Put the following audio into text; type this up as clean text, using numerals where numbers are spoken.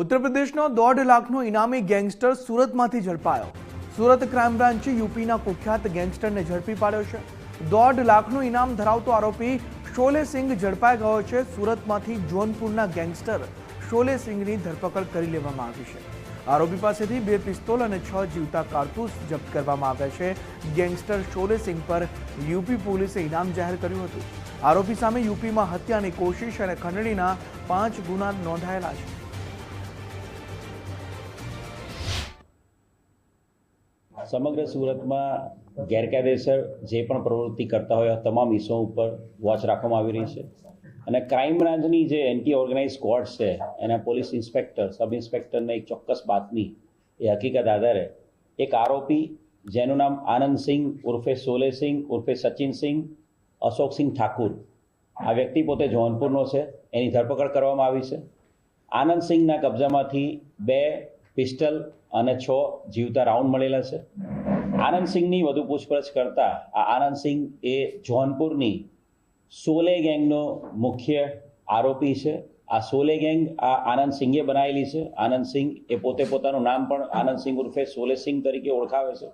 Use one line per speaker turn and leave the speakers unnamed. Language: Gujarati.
ઉત્તર પ્રદેશનો 1.5 લાખનો ઇનામી ગેંગસ્ટર સુરતમાંથી ઝડપાયો। સુરત ક્રાઇમ બ્રાન્ચે યુપીના કુખ્યાત ગેંગસ્ટરને ઝડપી પાડ્યો છે। 1.5 લાખનું ઇનામ ધરાવતો આરોપી શોલે સિંઘ ઝડપાઈ ગયો છે। સુરતમાંથી જોનપુરના ગેંગસ્ટર શોલે સિંઘની ધરપકડ કરી લેવામાં આવી છે। આરોપી પાસેથી 2 પિસ્તોલ અને 6 જીવતા કારતૂસ જપ્ત કરવામાં આવ્યા છે। ગેંગસ્ટર શોલે સિંઘ પર યુપી પોલીસે ઇનામ જાહેર કર્યું હતું। આરોપી સામે યુપીમાં હત્યાની કોશિશ અને ખંડણીના 5 ગુના નોંધાયેલા છે।
સમગ્ર સુરતમાં ગેરકાયદેસર જે પણ પ્રવૃત્તિ કરતા હોય તમામ ઇસમો ઉપર વોચ રાખવામાં આવી રહી છે અને ક્રાઇમ બ્રાન્ચની જે એન્ટી ઓર્ગેનાઇઝ સ્ક્વોડ છે એના પોલીસ ઇન્સ્પેક્ટર સબ ઇન્સ્પેક્ટરને એક ચોક્કસ બાતમી એ હકીકત આધારે એક આરોપી જેનું નામ આનંદ સિંહ ઉર્ફે સોલે સિંહ ઉર્ફે સચિન સિંહ અશોકસિંહ ઠાકુર આ વ્યક્તિ પોતે જોનપુરનો છે, એની ધરપકડ કરવામાં આવી છે। આનંદ સિંહના કબજામાંથી 2 પિસ્ટલ અને 6 જીવતા રાઉન્ડ મળેલા છે। આનંદ સિંહની વધુ પૂછપરછ કરતા આ આનંદ સિંહ એ જોનપુરની સોલે ગેંગનો મુખ્ય આરોપી છે। આ સોલે ગેંગ આ આનંદ સિંઘે બનાવેલી છે। આનંદ સિંહ એ પોતાનું નામ પણ આનંદ સિંહ ઉર્ફે સોલે સિંહ તરીકે ઓળખાવે છે।